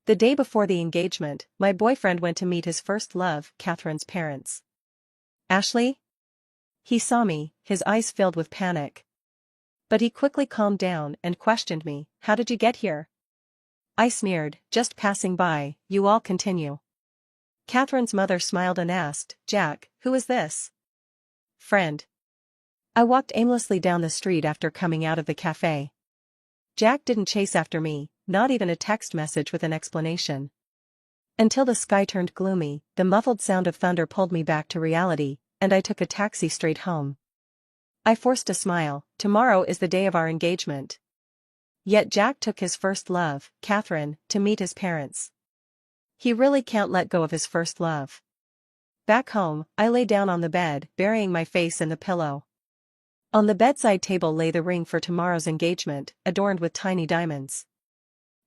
The day before the engagement, my boyfriend went to meet his first love, Catherine's parents. Ashley? He saw me, his eyes filled with panic. But he quickly calmed down and questioned me, "How did you get here?" I sneered, "Just passing by, you all continue." Catherine's mother smiled and asked, "Jack, who is this?" "Friend." I walked aimlessly down the street after coming out of the cafe. Jack didn't chase after me, not even a text message with an explanation. Until the sky turned gloomy, the muffled sound of thunder pulled me back to reality, and I took a taxi straight home. I forced a smile. Tomorrow is the day of our engagement. Yet Jack took his first love, Catherine, to meet his parents. He really can't let go of his first love. Back home, I lay down on the bed, burying my face in the pillow. On the bedside table lay the ring for tomorrow's engagement, adorned with tiny diamonds.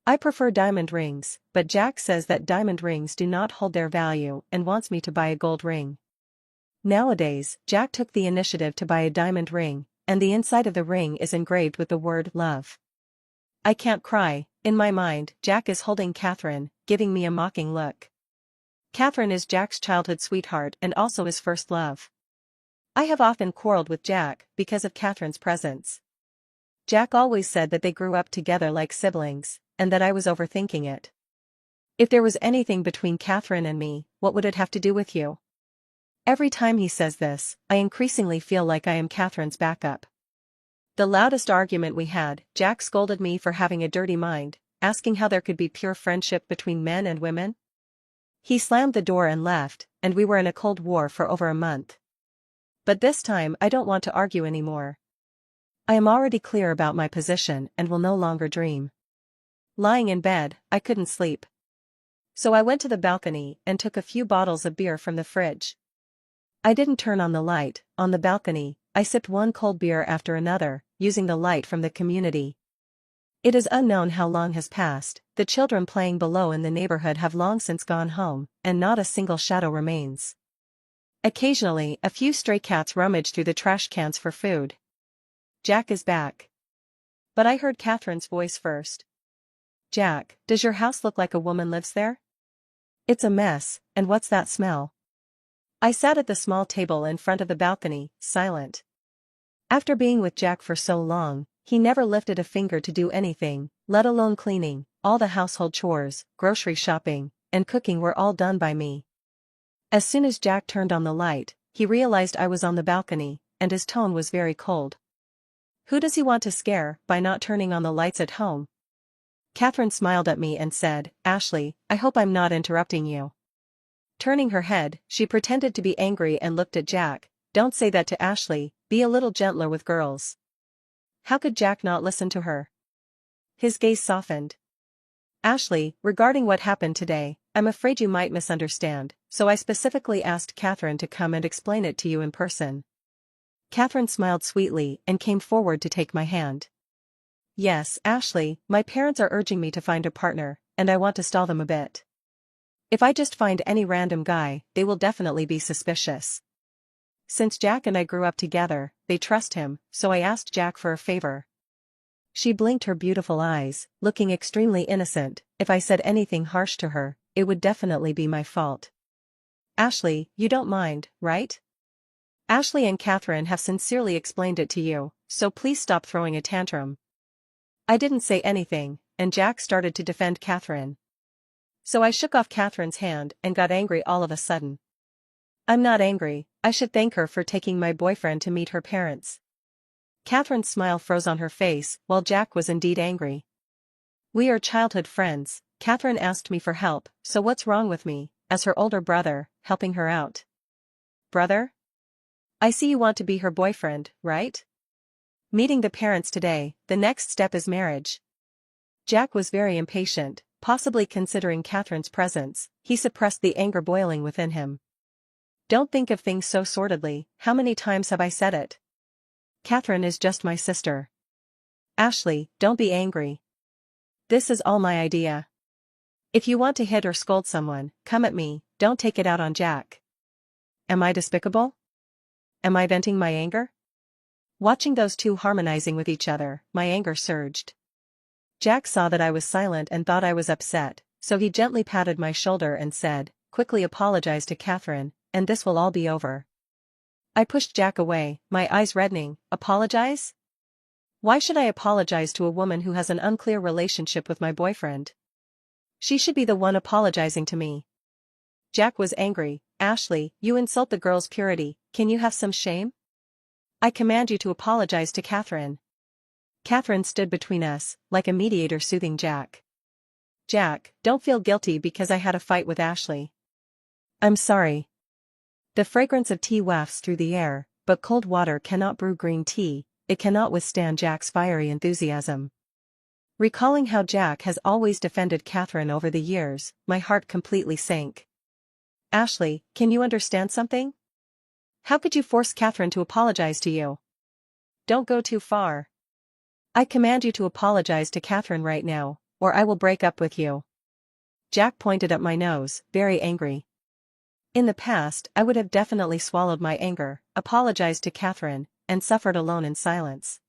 I prefer diamond rings, but Jack says that diamond rings do not hold their value and wants me to buy a gold ring. Nowadays, Jack took the initiative to buy a diamond ring, and the inside of the ring is engraved with the word love. I can't cry. In my mind, Jack is holding Catherine, giving me a mocking look. Catherine is Jack's childhood sweetheart and also his first love. I have often quarreled with Jack because of Catherine's presence. Jack always said that they grew up together like siblings, and that I was overthinking it. If there was anything between Catherine and me, what would it have to do with you? Every time he says this, I increasingly feel like I am Catherine's backup. The loudest argument we had, Jack scolded me for having a dirty mind, asking how there could be pure friendship between men and women. He slammed the door and left, and we were in a cold war for over a month. But this time I don't want to argue anymore. I am already clear about my position and will no longer dream. Lying in bed, I couldn't sleep. So I went to the balcony and took a few bottles of beer from the fridge. I didn't turn on the light. On the balcony, I sipped one cold beer after another, using the light from the community. It is unknown how long has passed. The children playing below in the neighborhood have long since gone home, and not a single shadow remains. Occasionally, a few stray cats rummage through the trash cans for food. Jack is back. But I heard Catherine's voice first. "Jack, does your house look like a woman lives there?" "It's a mess, and what's that smell?" I sat at the small table in front of the balcony, silent. After being with Jack for so long, he never lifted a finger to do anything, let alone cleaning. All the household chores, grocery shopping, and cooking were all done by me. As soon as Jack turned on the light, he realized I was on the balcony, and his tone was very cold. "Who does he want to scare by not turning on the lights at home?" Catherine smiled at me and said, "Ashley, I hope I'm not interrupting you." Turning her head, she pretended to be angry and looked at Jack. "Don't say that to Ashley, be a little gentler with girls." How could Jack not listen to her? His gaze softened. "Ashley, regarding what happened today, I'm afraid you might misunderstand, so I specifically asked Catherine to come and explain it to you in person." Catherine smiled sweetly and came forward to take my hand. "Yes, Ashley, my parents are urging me to find a partner, and I want to stall them a bit. If I just find any random guy, they will definitely be suspicious. Since Jack and I grew up together, they trust him, so I asked Jack for a favor." She blinked her beautiful eyes, looking extremely innocent. If I said anything harsh to her, it would definitely be my fault. "Ashley, you don't mind, right? Ashley and Catherine have sincerely explained it to you, so please stop throwing a tantrum." I didn't say anything, and Jack started to defend Catherine. So I shook off Catherine's hand and got angry all of a sudden. "I'm not angry, I should thank her for taking my boyfriend to meet her parents." Catherine's smile froze on her face, while Jack was indeed angry. "We are childhood friends." Catherine asked me for help, so what's wrong with me, as her older brother, helping her out? "Brother? I see you want to be her boyfriend, right? Meeting the parents today, the next step is marriage." Jack was very impatient, possibly considering Catherine's presence. He suppressed the anger boiling within him. "Don't think of things so sordidly, how many times have I said it? Catherine is just my sister. Ashley, don't be angry. This is all my idea. If you want to hit or scold someone, come at me, don't take it out on Jack." Am I despicable? Am I venting my anger? Watching those two harmonizing with each other, my anger surged. Jack saw that I was silent and thought I was upset, so he gently patted my shoulder and said, "Quickly apologize to Catherine, and this will all be over." I pushed Jack away, my eyes reddening. Apologize? Why should I apologize to a woman who has an unclear relationship with my boyfriend? She should be the one apologizing to me. Jack was angry. "Ashley, you insult the girl's purity, can you have some shame? I command you to apologize to Catherine." Catherine stood between us, like a mediator soothing Jack. "Jack, don't feel guilty because I had a fight with Ashley. I'm sorry." The fragrance of tea wafts through the air, but cold water cannot brew green tea, it cannot withstand Jack's fiery enthusiasm. Recalling how Jack has always defended Catherine over the years, my heart completely sank. "Ashley, can you understand something? How could you force Catherine to apologize to you? Don't go too far. I command you to apologize to Catherine right now, or I will break up with you." Jack pointed at my nose, very angry. In the past, I would have definitely swallowed my anger, apologized to Catherine, and suffered alone in silence.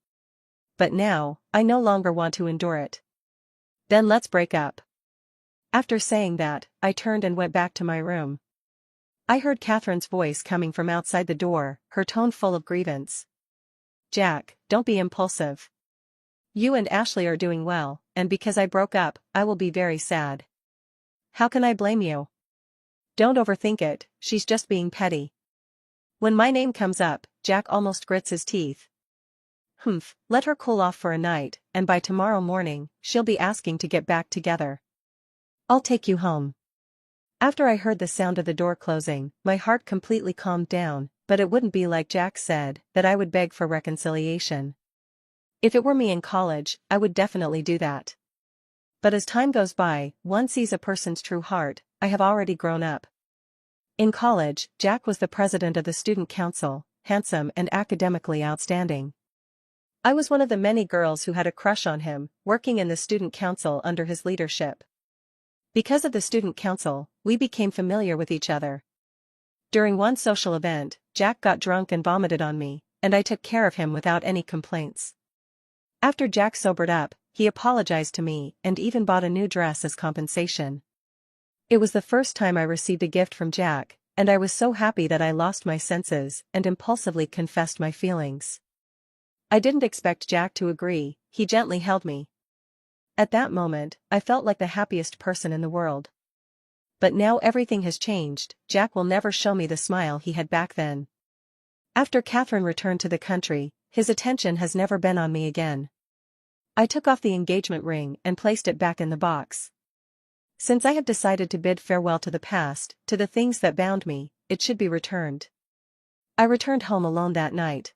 But now, I no longer want to endure it. "Then let's break up." After saying that, I turned and went back to my room. I heard Catherine's voice coming from outside the door, her tone full of grievance. "Jack, don't be impulsive. You and Ashley are doing well, and because I broke up, I will be very sad. How can I blame you? Don't overthink it, she's just being petty." When my name comes up, Jack almost grits his teeth. "Humph, let her cool off for a night, and by tomorrow morning, she'll be asking to get back together. I'll take you home." After I heard the sound of the door closing, my heart completely calmed down, but it wouldn't be like Jack said, that I would beg for reconciliation. If it were me in college, I would definitely do that. But as time goes by, one sees a person's true heart. I have already grown up. In college, Jack was the president of the student council, handsome and academically outstanding. I was one of the many girls who had a crush on him, working in the student council under his leadership. Because of the student council, we became familiar with each other. During one social event, Jack got drunk and vomited on me, and I took care of him without any complaints. After Jack sobered up, he apologized to me and even bought a new dress as compensation. It was the first time I received a gift from Jack, and I was so happy that I lost my senses and impulsively confessed my feelings. I didn't expect Jack to agree, he gently held me. At that moment, I felt like the happiest person in the world. But now everything has changed, Jack will never show me the smile he had back then. After Catherine returned to the country, his attention has never been on me again. I took off the engagement ring and placed it back in the box. Since I have decided to bid farewell to the past, to the things that bound me, it should be returned. I returned home alone that night.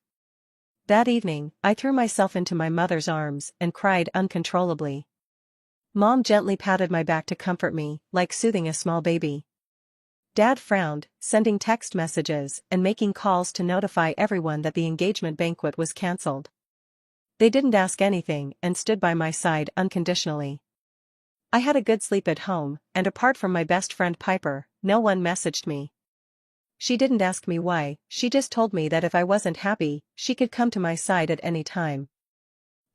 That evening, I threw myself into my mother's arms and cried uncontrollably. Mom gently patted my back to comfort me, like soothing a small baby. Dad frowned, sending text messages and making calls to notify everyone that the engagement banquet was cancelled. They didn't ask anything and stood by my side unconditionally. I had a good sleep at home, and apart from my best friend Piper, no one messaged me. She didn't ask me why, she just told me that if I wasn't happy, she could come to my side at any time.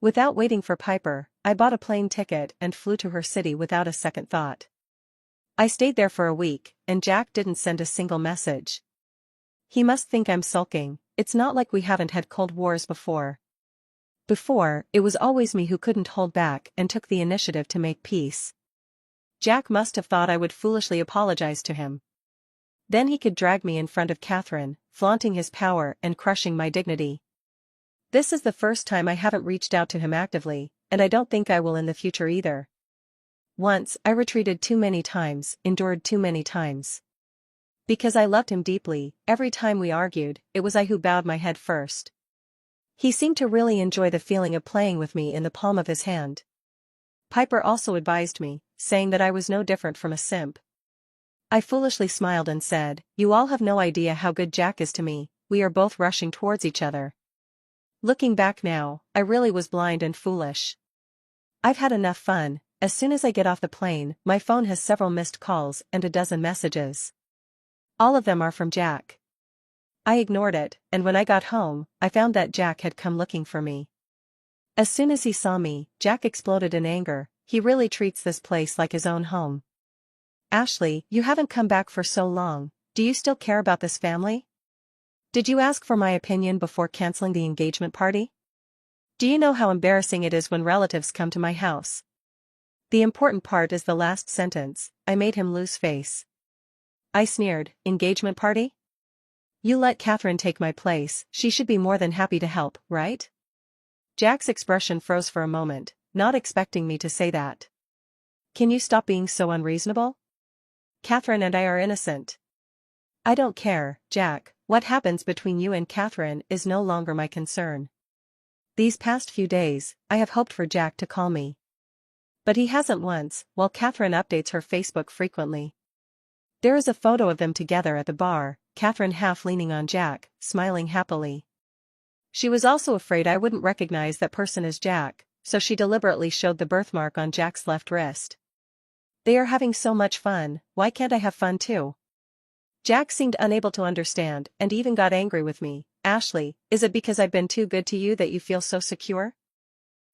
Without waiting for Piper, I bought a plane ticket and flew to her city without a second thought. I stayed there for a week, and Jack didn't send a single message. He must think I'm sulking, it's not like we haven't had cold wars before. Before, it was always me who couldn't hold back and took the initiative to make peace. Jack must have thought I would foolishly apologize to him. Then he could drag me in front of Catherine, flaunting his power and crushing my dignity. This is the first time I haven't reached out to him actively, and I don't think I will in the future either. Once, I retreated too many times, endured too many times. Because I loved him deeply, every time we argued, it was I who bowed my head first. He seemed to really enjoy the feeling of playing with me in the palm of his hand. Piper also advised me, saying that I was no different from a simp. I foolishly smiled and said, "You all have no idea how good Jack is to me, we are both rushing towards each other." Looking back now, I really was blind and foolish. I've had enough fun. As soon as I get off the plane, my phone has several missed calls and a dozen messages. All of them are from Jack. I ignored it, and when I got home, I found that Jack had come looking for me. As soon as he saw me, Jack exploded in anger. He really treats this place like his own home. Ashley, you haven't come back for so long. Do you still care about this family? Did you ask for my opinion before canceling the engagement party? Do you know how embarrassing it is when relatives come to my house? The important part is the last sentence. I made him lose face. I sneered, engagement party? You let Catherine take my place, she should be more than happy to help, right? Jack's expression froze for a moment, not expecting me to say that. Can you stop being so unreasonable? Catherine and I are innocent. I don't care, Jack, what happens between you and Catherine is no longer my concern. These past few days, I have hoped for Jack to call me. But he hasn't once, while Catherine updates her Facebook frequently. There is a photo of them together at the bar, Catherine half leaning on Jack, smiling happily. She was also afraid I wouldn't recognize that person as Jack, so she deliberately showed the birthmark on Jack's left wrist. They are having so much fun, why can't I have fun too? Jack seemed unable to understand and even got angry with me. Ashley, is it because I've been too good to you that you feel so secure?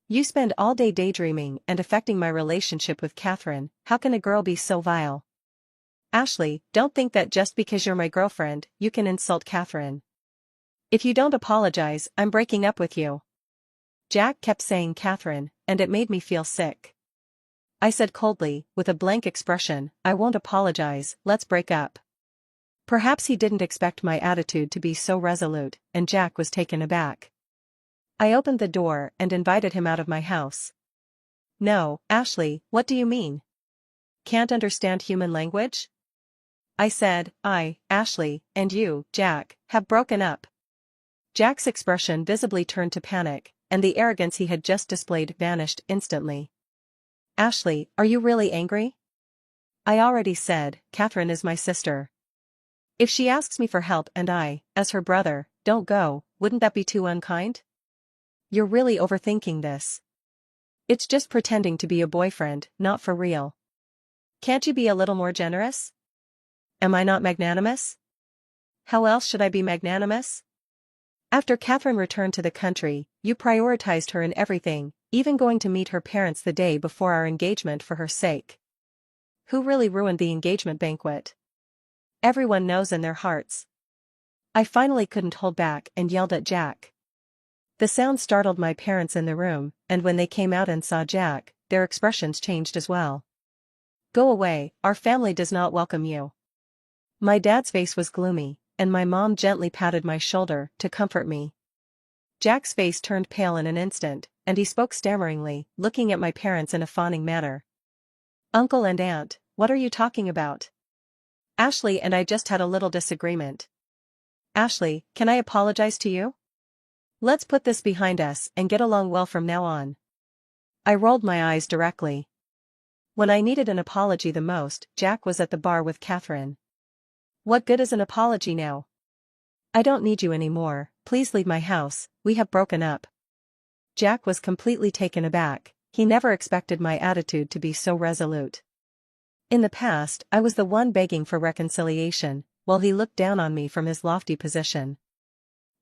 You spend all day daydreaming and affecting my relationship with Catherine, how can a girl be so vile? Ashley, don't think that just because you're my girlfriend, you can insult Catherine. If you don't apologize, I'm breaking up with you. Jack kept saying Catherine, and it made me feel sick. I said coldly, with a blank expression, I won't apologize, let's break up. Perhaps he didn't expect my attitude to be so resolute, and Jack was taken aback. I opened the door and invited him out of my house. No, Ashley, what do you mean? Can't understand human language? I said, Ashley, and you, Jack, have broken up. Jack's expression visibly turned to panic, and the arrogance he had just displayed vanished instantly. Ashley, are you really angry? I already said, Catherine is my sister. If she asks me for help and I, as her brother, don't go, wouldn't that be too unkind? You're really overthinking this. It's just pretending to be a boyfriend, not for real. Can't you be a little more generous? Am I not magnanimous? How else should I be magnanimous? After Catherine returned to the country, you prioritized her in everything, even going to meet her parents the day before our engagement for her sake. Who really ruined the engagement banquet? Everyone knows in their hearts. I finally couldn't hold back and yelled at Jack. The sound startled my parents in the room, and when they came out and saw Jack, their expressions changed as well. Go away, our family does not welcome you. My dad's face was gloomy, and my mom gently patted my shoulder to comfort me. Jack's face turned pale in an instant, and he spoke stammeringly, looking at my parents in a fawning manner. Uncle and Aunt, what are you talking about? Ashley and I just had a little disagreement. Ashley, can I apologize to you? Let's put this behind us and get along well from now on. I rolled my eyes directly. When I needed an apology the most, Jack was at the bar with Catherine. What good is an apology now? I don't need you anymore, please leave my house, we have broken up. Jack was completely taken aback, he never expected my attitude to be so resolute. In the past, I was the one begging for reconciliation, while he looked down on me from his lofty position.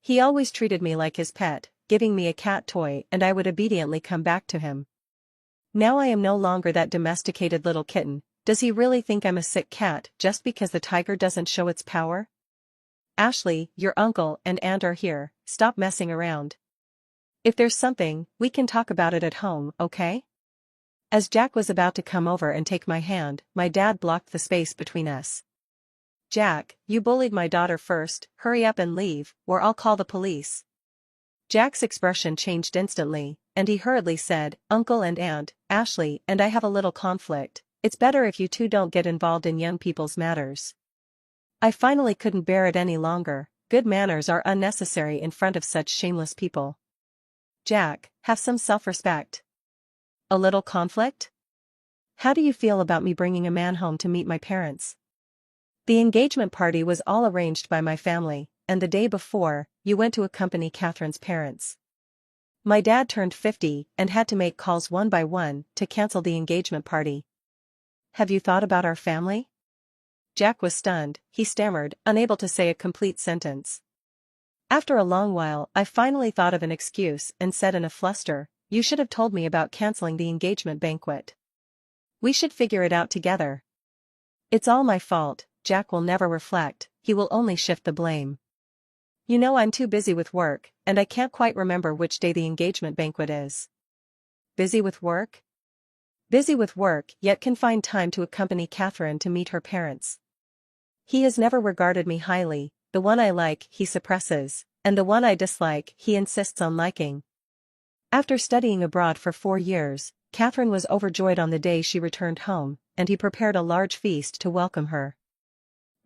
He always treated me like his pet, giving me a cat toy and I would obediently come back to him. Now I am no longer that domesticated little kitten. Does he really think I'm a sick cat just because the tiger doesn't show its power? Ashley, your uncle and aunt are here, stop messing around. If there's something, we can talk about it at home, okay? As Jack was about to come over and take my hand, my dad blocked the space between us. Jack, you bullied my daughter first, hurry up and leave, or I'll call the police. Jack's expression changed instantly, and he hurriedly said, Uncle and Aunt, Ashley and I have a little conflict. It's better if you two don't get involved in young people's matters. I finally couldn't bear it any longer, good manners are unnecessary in front of such shameless people. Jack, have some self-respect. A little conflict? How do you feel about me bringing a man home to meet my parents? The engagement party was all arranged by my family, and the day before, you went to accompany Catherine's parents. My dad turned 50 and had to make calls one by one to cancel the engagement party. Have you thought about our family? Jack was stunned, he stammered, unable to say a complete sentence. After a long while, I finally thought of an excuse and said in a fluster, you should have told me about canceling the engagement banquet. We should figure it out together. It's all my fault. Jack will never reflect, he will only shift the blame. You know I'm too busy with work, and I can't quite remember which day the engagement banquet is. Busy with work? Busy with work, yet can find time to accompany Catherine to meet her parents. He has never regarded me highly, the one I like he suppresses, and the one I dislike he insists on liking. After studying abroad for 4 years, Catherine was overjoyed on the day she returned home, and he prepared a large feast to welcome her.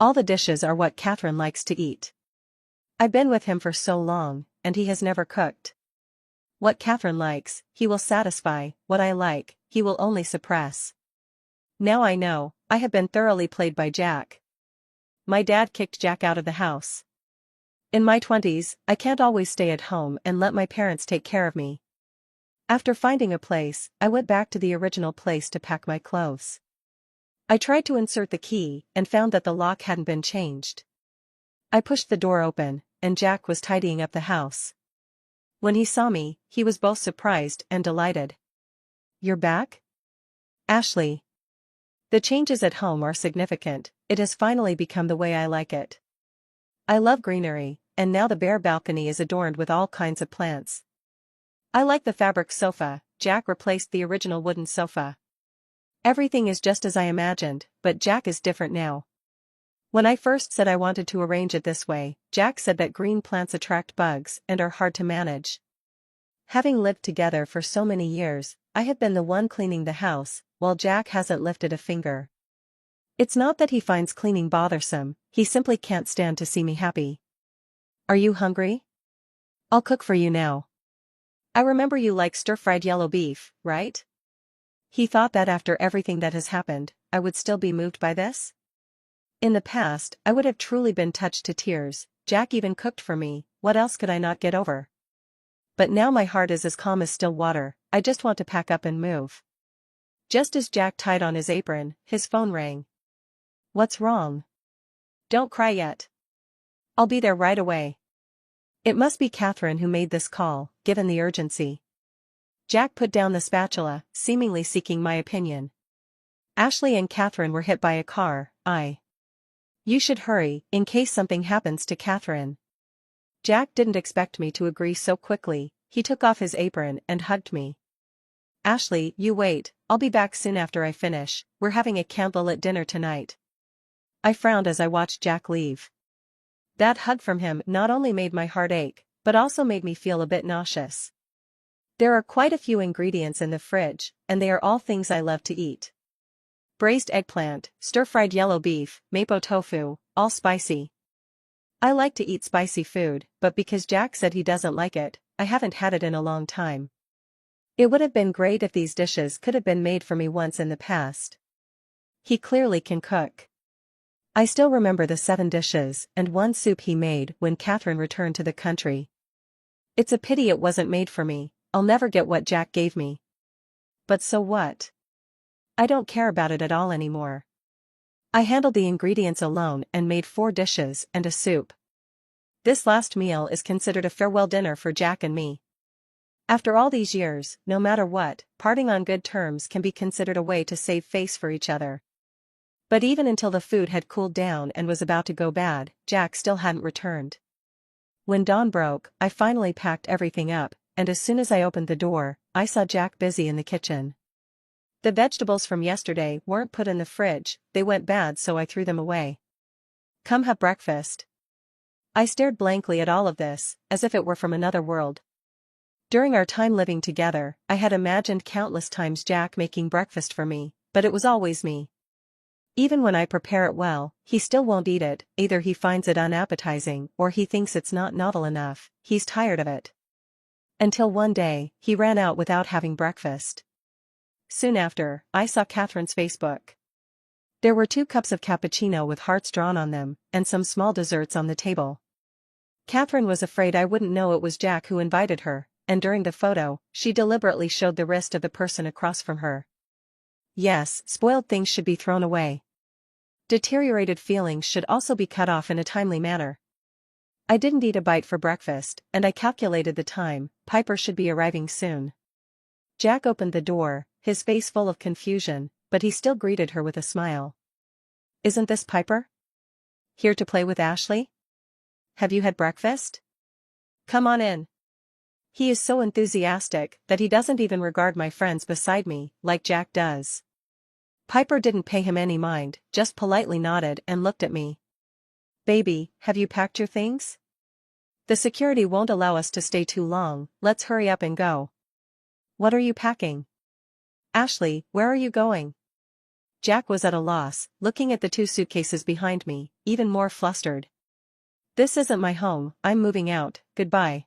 All the dishes are what Catherine likes to eat. I've been with him for so long, and he has never cooked. What Catherine likes, he will satisfy, what I like, he will only suppress. Now I know, I have been thoroughly played by Jack. My dad kicked Jack out of the house. In my 20s, I can't always stay at home and let my parents take care of me. After finding a place, I went back to the original place to pack my clothes. I tried to insert the key and found that the lock hadn't been changed. I pushed the door open, and Jack was tidying up the house. When he saw me, he was both surprised and delighted. "You're back? Ashley." The changes at home are significant, it has finally become the way I like it. I love greenery, and now the bare balcony is adorned with all kinds of plants. I like the fabric sofa. Jack replaced the original wooden sofa. Everything is just as I imagined, but Jack is different now. When I first said I wanted to arrange it this way, Jack said that green plants attract bugs and are hard to manage. Having lived together for so many years, I have been the one cleaning the house, while Jack hasn't lifted a finger. It's not that he finds cleaning bothersome, he simply can't stand to see me happy. "Are you hungry? I'll cook for you now. I remember you like stir-fried yellow beef, right?" He thought that after everything that has happened, I would still be moved by this? In the past, I would have truly been touched to tears. Jack even cooked for me, what else could I not get over? But now my heart is as calm as still water, I just want to pack up and move. Just as Jack tied on his apron, his phone rang. "What's wrong?" "Don't cry yet. I'll be there right away." It must be Catherine who made this call, given the urgency. Jack put down the spatula, seemingly seeking my opinion. "Ashley and Catherine were hit by a car. You should hurry, in case something happens to Catherine." Jack didn't expect me to agree so quickly, he took off his apron and hugged me. "Ashley, you wait, I'll be back soon after I finish, we're having a candlelit dinner tonight." I frowned as I watched Jack leave. That hug from him not only made my heart ache, but also made me feel a bit nauseous. There are quite a few ingredients in the fridge, and they are all things I love to eat. Braised eggplant, stir-fried yellow beef, mapo tofu, all spicy. I like to eat spicy food, but because Jack said he doesn't like it, I haven't had it in a long time. It would have been great if these dishes could have been made for me once in the past. He clearly can cook. I still remember the 7 dishes and 1 soup he made when Catherine returned to the country. It's a pity it wasn't made for me, I'll never get what Jack gave me. But so what? I don't care about it at all anymore. I handled the ingredients alone and made 4 dishes and a soup. This last meal is considered a farewell dinner for Jack and me. After all these years, no matter what, parting on good terms can be considered a way to save face for each other. But even until the food had cooled down and was about to go bad, Jack still hadn't returned. When dawn broke, I finally packed everything up, and as soon as I opened the door, I saw Jack busy in the kitchen. The vegetables from yesterday weren't put in the fridge, they went bad so I threw them away. "Come have breakfast." I stared blankly at all of this, as if it were from another world. During our time living together, I had imagined countless times Jack making breakfast for me, but it was always me. Even when I prepare it well, he still won't eat it, either he finds it unappetizing or he thinks it's not novel enough, he's tired of it. Until one day, he ran out without having breakfast. Soon after, I saw Catherine's Facebook. There were 2 cups of cappuccino with hearts drawn on them, and some small desserts on the table. Catherine was afraid I wouldn't know it was Jack who invited her, and during the photo, she deliberately showed the wrist of the person across from her. Yes, spoiled things should be thrown away. Deteriorated feelings should also be cut off in a timely manner. I didn't eat a bite for breakfast, and I calculated the time, Piper should be arriving soon. Jack opened the door, his face full of confusion, but he still greeted her with a smile. Isn't this Piper? Here to play with Ashley? Have you had breakfast? Come on in. He is so enthusiastic that he doesn't even regard my friends beside me like Jack does. Piper didn't pay him any mind, just politely nodded and looked at me. Baby, have you packed your things? The security won't allow us to stay too long, let's hurry up and go. What are you packing? Ashley, where are you going? Jack was at a loss, looking at the 2 suitcases behind me, even more flustered. This isn't my home, I'm moving out, goodbye.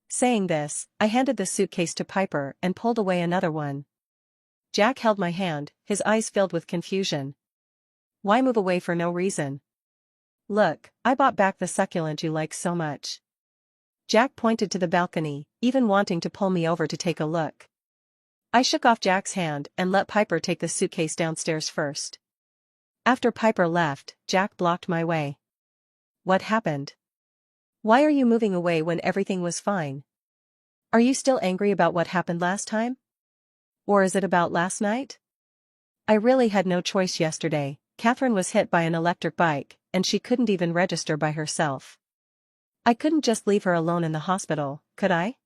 Saying this, I handed the suitcase to Piper and pulled away another one. Jack held my hand, his eyes filled with confusion. Why move away for no reason? Look, I bought back the succulent you like so much. Jack pointed to the balcony, even wanting to pull me over to take a look. I shook off Jack's hand and let Piper take the suitcase downstairs first. After Piper left, Jack blocked my way. What happened? Why are you moving away when everything was fine? Are you still angry about what happened last time? Or is it about last night? I really had no choice yesterday. Catherine was hit by an electric bike, and she couldn't even register by herself. I couldn't just leave her alone in the hospital, could I?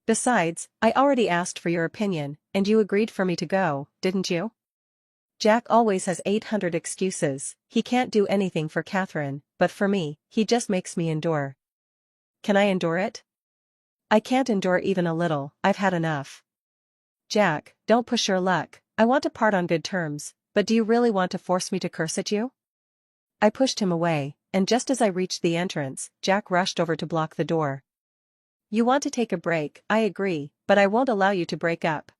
Besides, I already asked for your opinion, and you agreed for me to go, didn't you? Jack always has 800 excuses. He can't do anything for Catherine, but for me, he just makes me endure. Can I endure it? I can't endure even a little, I've had enough. Jack, don't push your luck. I want to part on good terms, but do you really want to force me to curse at you? I pushed him away, and just as I reached the entrance, Jack rushed over to block the door. You want to take a break, I agree, but I won't allow you to break up.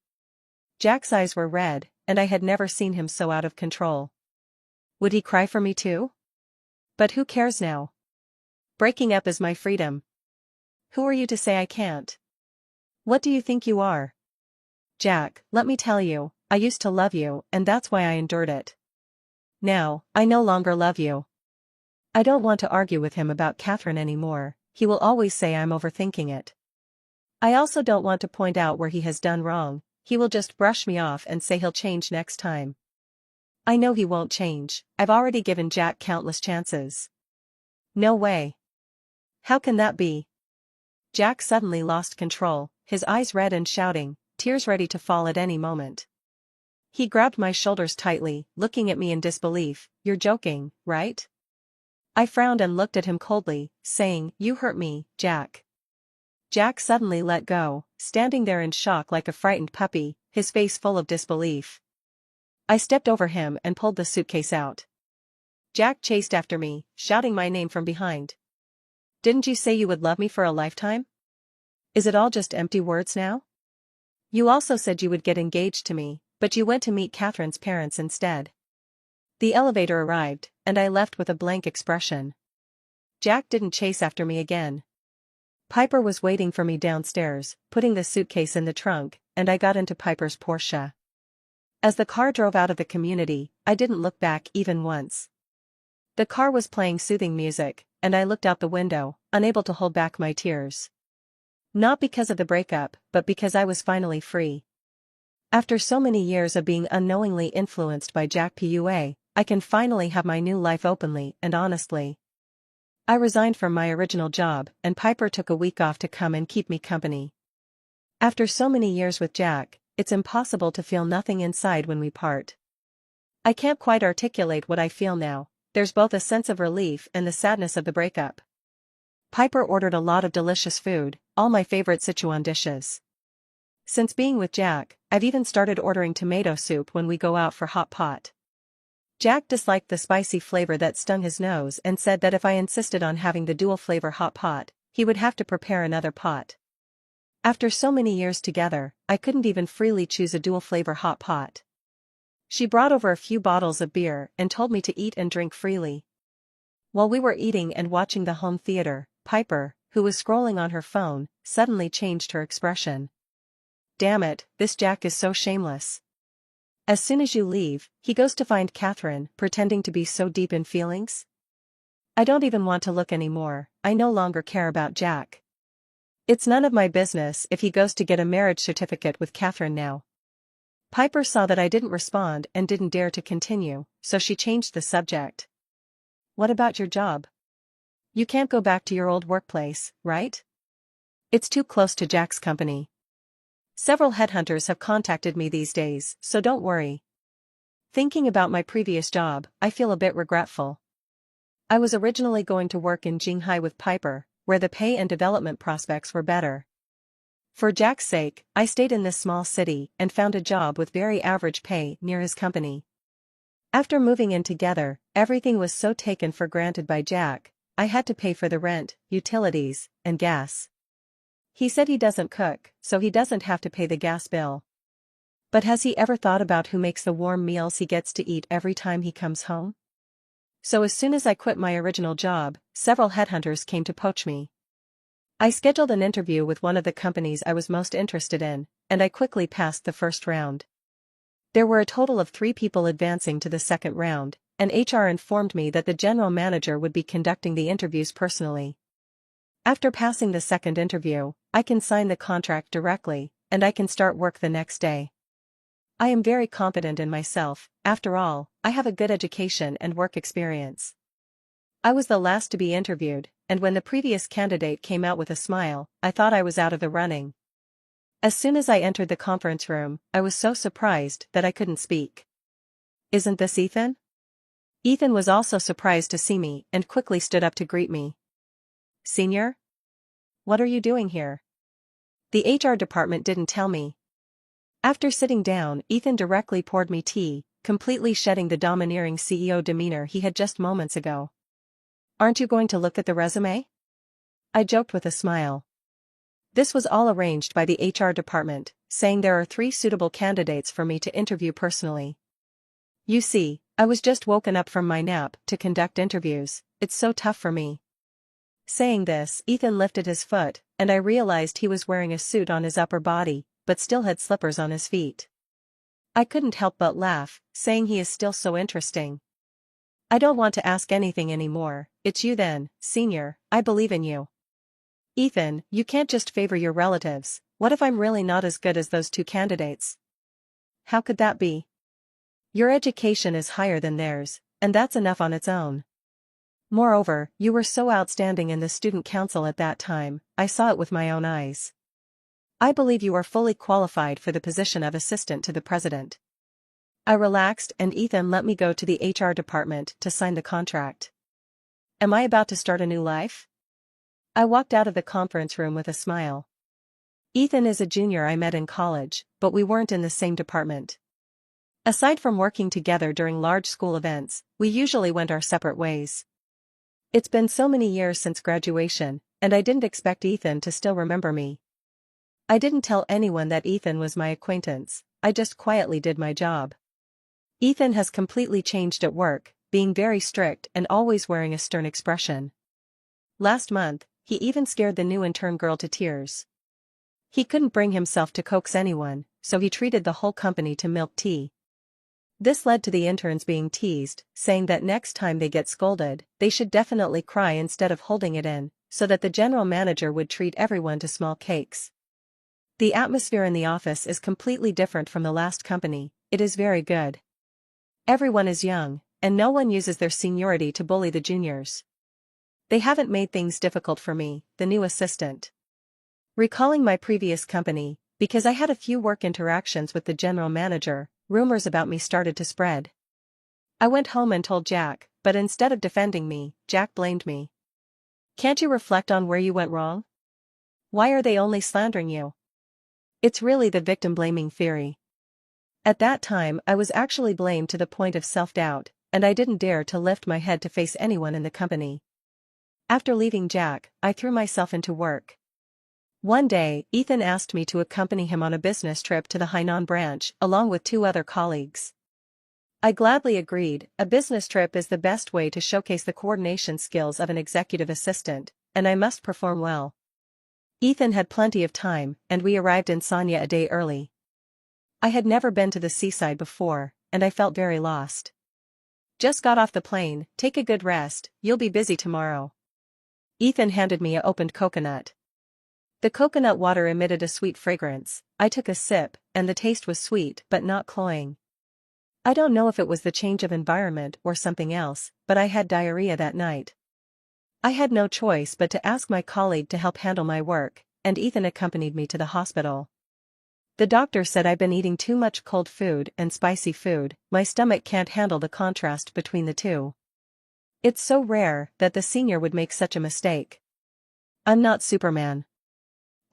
Jack's eyes were red, and I had never seen him so out of control. Would he cry for me too? But who cares now? Breaking up is my freedom. Who are you to say I can't? What do you think you are? Jack, let me tell you, I used to love you, and that's why I endured it. Now, I no longer love you. I don't want to argue with him about Catherine anymore, he will always say I'm overthinking it. I also don't want to point out where he has done wrong, he will just brush me off and say he'll change next time. I know he won't change, I've already given Jack countless chances. No way. How can that be? Jack suddenly lost control, his eyes red and shouting, tears ready to fall at any moment. He grabbed my shoulders tightly, looking at me in disbelief. You're joking, right? I frowned and looked at him coldly, saying, You hurt me, Jack. Jack suddenly let go, standing there in shock like a frightened puppy, his face full of disbelief. I stepped over him and pulled the suitcase out. Jack chased after me, shouting my name from behind. Didn't you say you would love me for a lifetime? Is it all just empty words now? You also said you would get engaged to me, but you went to meet Catherine's parents instead. The elevator arrived, and I left with a blank expression. Jack didn't chase after me again. Piper was waiting for me downstairs, putting the suitcase in the trunk, and I got into Piper's Porsche. As the car drove out of the community, I didn't look back even once. The car was playing soothing music, and I looked out the window, unable to hold back my tears. Not because of the breakup, but because I was finally free. After so many years of being unknowingly influenced by Jack Pua, I can finally have my new life openly and honestly. I resigned from my original job, and Piper took a week off to come and keep me company. After so many years with Jack, it's impossible to feel nothing inside when we part. I can't quite articulate what I feel now, there's both a sense of relief and the sadness of the breakup. Piper ordered a lot of delicious food, all my favorite Sichuan dishes. Since being with Jack, I've even started ordering tomato soup when we go out for hot pot. Jack disliked the spicy flavor that stung his nose and said that if I insisted on having the dual flavor hot pot, he would have to prepare another pot. After so many years together, I couldn't even freely choose a dual flavor hot pot. She brought over a few bottles of beer and told me to eat and drink freely. While we were eating and watching the home theater, Piper, who was scrolling on her phone, suddenly changed her expression. Damn it, this Jack is so shameless. As soon as you leave, he goes to find Catherine, pretending to be so deep in feelings. I don't even want to look anymore, I no longer care about Jack. It's none of my business if he goes to get a marriage certificate with Catherine now. Piper saw that I didn't respond and didn't dare to continue, so she changed the subject. What about your job? You can't go back to your old workplace, right? It's too close to Jack's company. Several headhunters have contacted me these days, so don't worry. Thinking about my previous job, I feel a bit regretful. I was originally going to work in Shanghai with Piper, where the pay and development prospects were better. For Jack's sake, I stayed in this small city and found a job with very average pay near his company. After moving in together, everything was so taken for granted by Jack, I had to pay for the rent, utilities, and gas. He said he doesn't cook, so he doesn't have to pay the gas bill. But has he ever thought about who makes the warm meals he gets to eat every time he comes home? So as soon as I quit my original job, several headhunters came to poach me. I scheduled an interview with one of the companies I was most interested in, and I quickly passed the first round. There were a total of 3 people advancing to the second round, and HR informed me that the general manager would be conducting the interviews personally. After passing the second interview, I can sign the contract directly, and I can start work the next day. I am very confident in myself. After all, I have a good education and work experience. I was the last to be interviewed, and when the previous candidate came out with a smile, I thought I was out of the running. As soon as I entered the conference room, I was so surprised that I couldn't speak. "Isn't this Ethan?" Ethan was also surprised to see me and quickly stood up to greet me. "Senior? What are you doing here?" The HR department didn't tell me. After sitting down, Ethan directly poured me tea, completely shedding the domineering CEO demeanor he had just moments ago. "Aren't you going to look at the resume?" I joked with a smile. This was all arranged by the HR department, saying there are 3 suitable candidates for me to interview personally. You see, I was just woken up from my nap to conduct interviews. It's so tough for me. Saying this, Ethan lifted his foot, and I realized he was wearing a suit on his upper body, but still had slippers on his feet. I couldn't help but laugh, saying he is still so interesting. "I don't want to ask anything anymore. It's you then, senior. I believe in you." "Ethan, you can't just favor your relatives. What if I'm really not as good as those 2 candidates?" "How could that be? Your education is higher than theirs, and that's enough on its own. Moreover, you were so outstanding in the student council at that time, I saw it with my own eyes. I believe you are fully qualified for the position of assistant to the president." I relaxed and Ethan let me go to the HR department to sign the contract. Am I about to start a new life? I walked out of the conference room with a smile. Ethan is a junior I met in college, but we weren't in the same department. Aside from working together during large school events, we usually went our separate ways. It's been so many years since graduation, and I didn't expect Ethan to still remember me. I didn't tell anyone that Ethan was my acquaintance. I just quietly did my job. Ethan has completely changed at work, being very strict and always wearing a stern expression. Last month, he even scared the new intern girl to tears. He couldn't bring himself to coax anyone, so he treated the whole company to milk tea. This led to the interns being teased, saying that next time they get scolded, they should definitely cry instead of holding it in, so that the general manager would treat everyone to small cakes. The atmosphere in the office is completely different from the last company. It is very good. Everyone is young, and no one uses their seniority to bully the juniors. They haven't made things difficult for me, the new assistant. Recalling my previous company, because I had a few work interactions with the general manager, rumors about me started to spread. I went home and told Jack, but instead of defending me, Jack blamed me. "Can't you reflect on where you went wrong? Why are they only slandering you?" It's really the victim-blaming theory. At that time I was actually blamed to the point of self-doubt, and I didn't dare to lift my head to face anyone in the company. After leaving Jack, I threw myself into work. One day, Ethan asked me to accompany him on a business trip to the Hainan branch, along with 2 other colleagues. I gladly agreed. A business trip is the best way to showcase the coordination skills of an executive assistant, and I must perform well. Ethan had plenty of time, and we arrived in Sanya a day early. I had never been to the seaside before, and I felt very lost. "Just got off the plane, take a good rest, you'll be busy tomorrow." Ethan handed me a opened coconut. The coconut water emitted a sweet fragrance. I took a sip, and the taste was sweet but not cloying. I don't know if it was the change of environment or something else, but I had diarrhea that night. I had no choice but to ask my colleague to help handle my work, and Ethan accompanied me to the hospital. The doctor said I've been eating too much cold food and spicy food. My stomach can't handle the contrast between the two. It's so rare that the senior would make such a mistake. I'm not Superman.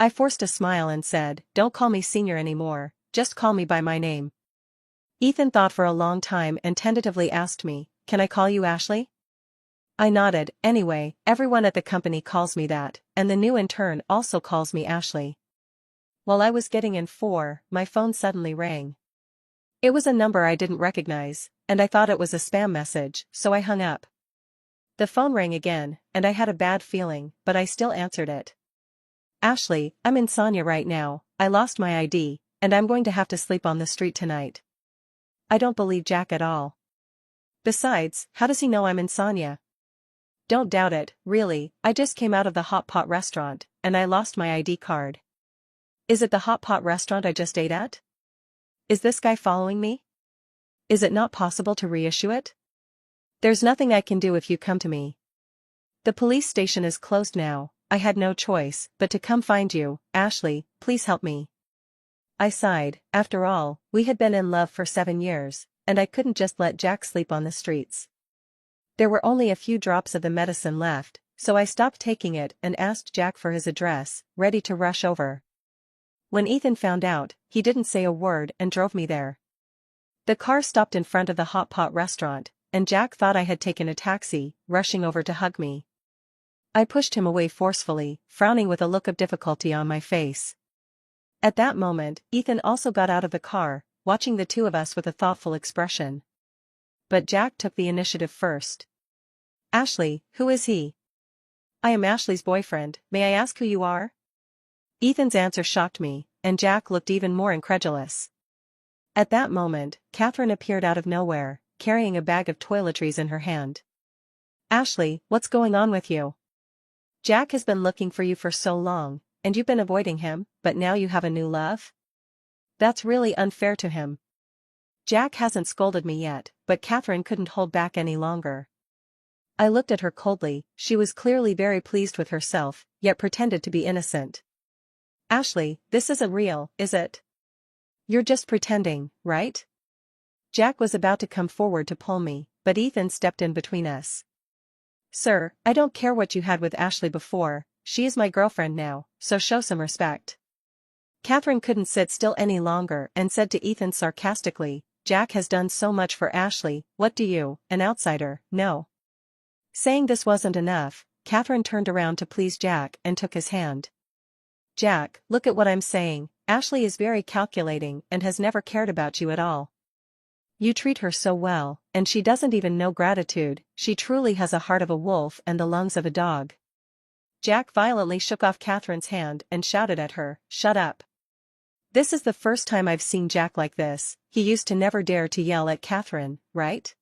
I forced a smile and said, "Don't call me senior anymore, just call me by my name." Ethan thought for a long time and tentatively asked me, "Can I call you Ashley?" I nodded. Anyway, everyone at the company calls me that, and the new intern also calls me Ashley. While I was getting in my phone suddenly rang. It was a number I didn't recognize, and I thought it was a spam message, so I hung up. The phone rang again, and I had a bad feeling, but I still answered it. "Ashley, I'm in Sonia right now. I lost my ID, and I'm going to have to sleep on the street tonight." I don't believe Jack at all. Besides, how does he know I'm in Sonia? Don't doubt it, really, I just came out of the hot pot restaurant, and I lost my ID card. Is it the hot pot restaurant I just ate at? Is this guy following me? Is it not possible to reissue it? There's nothing I can do if you come to me. The police station is closed now. I had no choice but to come find you. Ashley, please help me. I sighed. After all, we had been in love for 7 years, and I couldn't just let Jack sleep on the streets. There were only a few drops of the medicine left, so I stopped taking it and asked Jack for his address, ready to rush over. When Ethan found out, he didn't say a word and drove me there. The car stopped in front of the hot pot restaurant, and Jack thought I had taken a taxi, rushing over to hug me. I pushed him away forcefully, frowning with a look of difficulty on my face. At that moment, Ethan also got out of the car, watching the two of us with a thoughtful expression. But Jack took the initiative first. "Ashley, who is he?" "I am Ashley's boyfriend. May I ask who you are?" Ethan's answer shocked me, and Jack looked even more incredulous. At that moment, Catherine appeared out of nowhere, carrying a bag of toiletries in her hand. "Ashley, what's going on with you? Jack has been looking for you for so long, and you've been avoiding him, but now you have a new love? That's really unfair to him." Jack hasn't scolded me yet, but Catherine couldn't hold back any longer. I looked at her coldly. She was clearly very pleased with herself, yet pretended to be innocent. "Ashley, this isn't real, is it? You're just pretending, right?" Jack was about to come forward to pull me, but Ethan stepped in between us. "Sir, I don't care what you had with Ashley before, she is my girlfriend now, so show some respect." Catherine couldn't sit still any longer and said to Ethan sarcastically, "Jack has done so much for Ashley, what do you, an outsider, know?" Saying this wasn't enough, Catherine turned around to please Jack and took his hand. "Jack, look at what I'm saying. Ashley is very calculating and has never cared about you at all. You treat her so well, and she doesn't even know gratitude. She truly has a heart of a wolf and the lungs of a dog." Jack violently shook off Catherine's hand and shouted at her, "Shut up." This is the first time I've seen Jack like this. He used to never dare to yell at Catherine, right?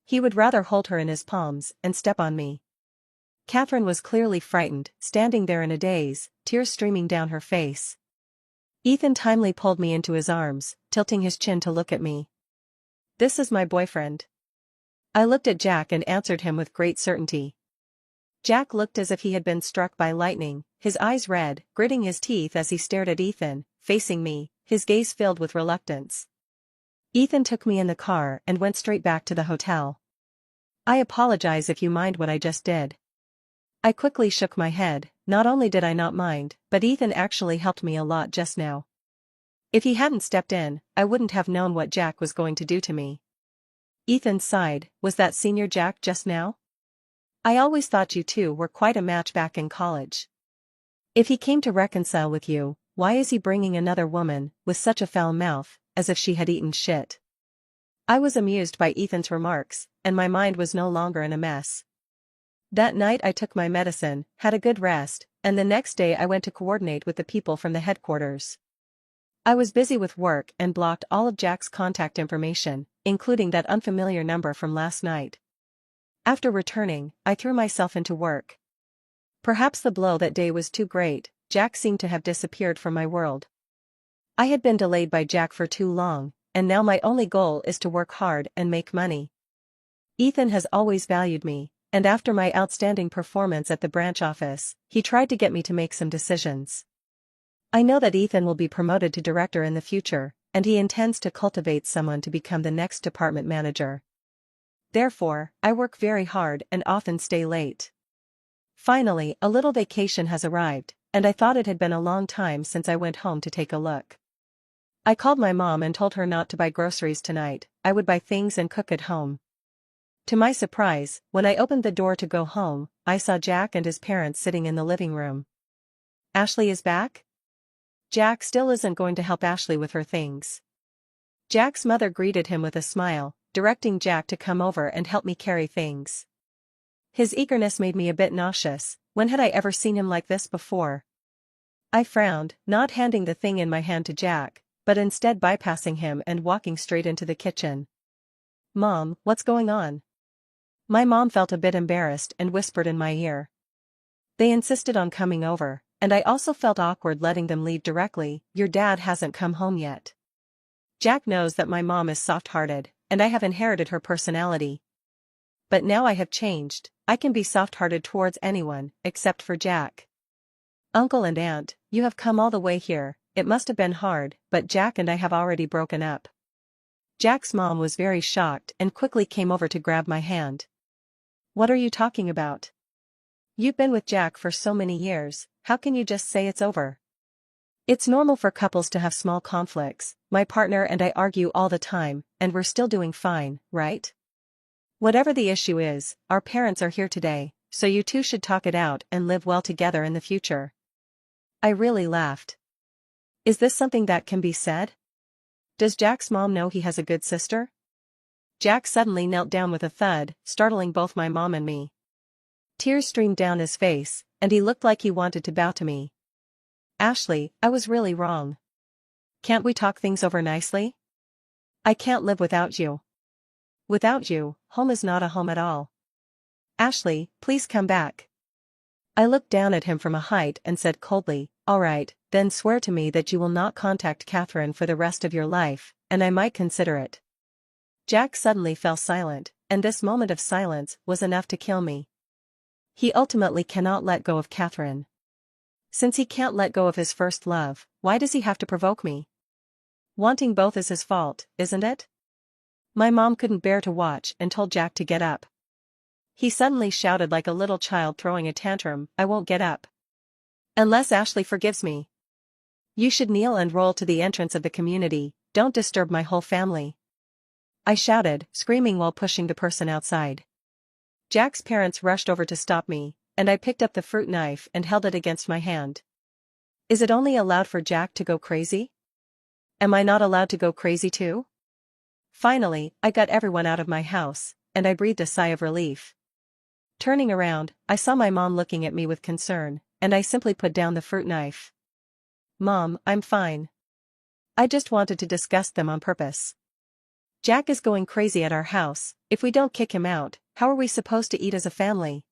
He would rather hold her in his palms and step on me. Catherine was clearly frightened, standing there in a daze, tears streaming down her face. Ethan timely pulled me into his arms, tilting his chin to look at me. "This is my boyfriend." I looked at Jack and answered him with great certainty. Jack looked as if he had been struck by lightning, his eyes red, gritting his teeth as he stared at Ethan, facing me, his gaze filled with reluctance. Ethan took me in the car and went straight back to the hotel. "I apologize if you mind what I just did." I quickly shook my head. Not only did I not mind, but Ethan actually helped me a lot just now. If he hadn't stepped in, I wouldn't have known what Jack was going to do to me. Ethan sighed. "Was that senior Jack just now? I always thought you two were quite a match back in college. If he came to reconcile with you, why is he bringing another woman, with such a foul mouth, as if she had eaten shit?" I was amused by Ethan's remarks, and my mind was no longer in a mess. That night I took my medicine, had a good rest, and the next day I went to coordinate with the people from the headquarters. I was busy with work and blocked all of Jack's contact information, including that unfamiliar number from last night. After returning, I threw myself into work. Perhaps the blow that day was too great. Jack seemed to have disappeared from my world. I had been delayed by Jack for too long, and now my only goal is to work hard and make money. Ethan has always valued me, and after my outstanding performance at the branch office, he tried to get me to make some decisions. I know that Ethan will be promoted to director in the future, and he intends to cultivate someone to become the next department manager. Therefore, I work very hard and often stay late. Finally, a little vacation has arrived, and I thought it had been a long time since I went home to take a look. I called my mom and told her not to buy groceries tonight, I would buy things and cook at home. To my surprise, when I opened the door to go home, I saw Jack and his parents sitting in the living room. Ashley is back? Jack still isn't going to help Ashley with her things. Jack's mother greeted him with a smile, directing Jack to come over and help me carry things. His eagerness made me a bit nauseous. When had I ever seen him like this before? I frowned, not handing the thing in my hand to Jack, but instead bypassing him and walking straight into the kitchen. Mom, what's going on? My mom felt a bit embarrassed and whispered in my ear. They insisted on coming over, and I also felt awkward letting them leave directly. Your dad hasn't come home yet. Jack knows that my mom is soft-hearted, and I have inherited her personality. But now I have changed, I can be soft-hearted towards anyone, except for Jack. Uncle and Aunt, you have come all the way here, it must have been hard, but Jack and I have already broken up. Jack's mom was very shocked and quickly came over to grab my hand. What are you talking about? You've been with Jack for so many years, how can you just say it's over? It's normal for couples to have small conflicts, my partner and I argue all the time, and we're still doing fine, right? Whatever the issue is, our parents are here today, so you two should talk it out and live well together in the future. I really laughed. Is this something that can be said? Does Jack's mom know he has a good sister? Jack suddenly knelt down with a thud, startling both my mom and me. Tears streamed down his face, and he looked like he wanted to bow to me. Ashley, I was really wrong. Can't we talk things over nicely? I can't live without you. Without you, home is not a home at all. Ashley, please come back. I looked down at him from a height and said coldly, all right, then swear to me that you will not contact Catherine for the rest of your life, and I might consider it. Jack suddenly fell silent, and this moment of silence was enough to kill me. He ultimately cannot let go of Catherine. Since he can't let go of his first love, why does he have to provoke me? Wanting both is his fault, isn't it? My mom couldn't bear to watch and told Jack to get up. He suddenly shouted like a little child throwing a tantrum, I won't get up. Unless Ashley forgives me. You should kneel and roll to the entrance of the community, don't disturb my whole family. I shouted, screaming while pushing the person outside. Jack's parents rushed over to stop me, and I picked up the fruit knife and held it against my hand. Is it only allowed for Jack to go crazy? Am I not allowed to go crazy too? Finally, I got everyone out of my house, and I breathed a sigh of relief. Turning around, I saw my mom looking at me with concern, and I simply put down the fruit knife. Mom, I'm fine. I just wanted to discuss them on purpose. Jack is going crazy at our house, if we don't kick him out, how are we supposed to eat as a family?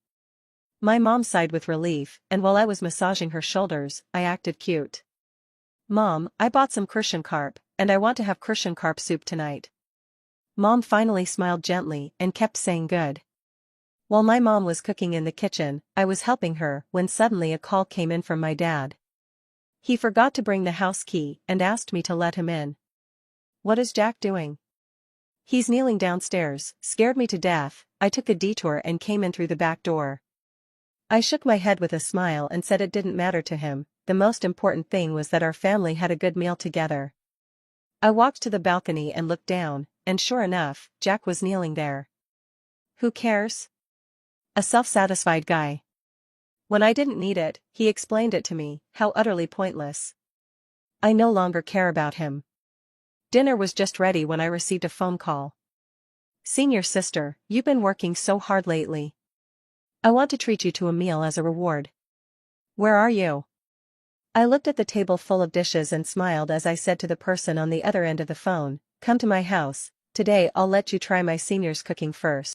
My mom sighed with relief, and while I was massaging her shoulders, I acted cute. Mom, I bought some crucian carp, and I want to have crucian carp soup tonight. Mom finally smiled gently and kept saying good. While my mom was cooking in the kitchen, I was helping her when suddenly a call came in from my dad. He forgot to bring the house key and asked me to let him in. What is Jack doing? He's kneeling downstairs, scared me to death. I took a detour and came in through the back door. I shook my head with a smile and said it didn't matter to him, the most important thing was that our family had a good meal together. I walked to the balcony and looked down, and sure enough, Jack was kneeling there. Who cares? A self-satisfied guy. When I didn't need it, he explained it to me, how utterly pointless. I no longer care about him. Dinner was just ready when I received a phone call. Senior sister, you've been working so hard lately. I want to treat you to a meal as a reward. Where are you? I looked at the table full of dishes and smiled as I said to the person on the other end of the phone, come to my house, today I'll let you try my senior's cooking first.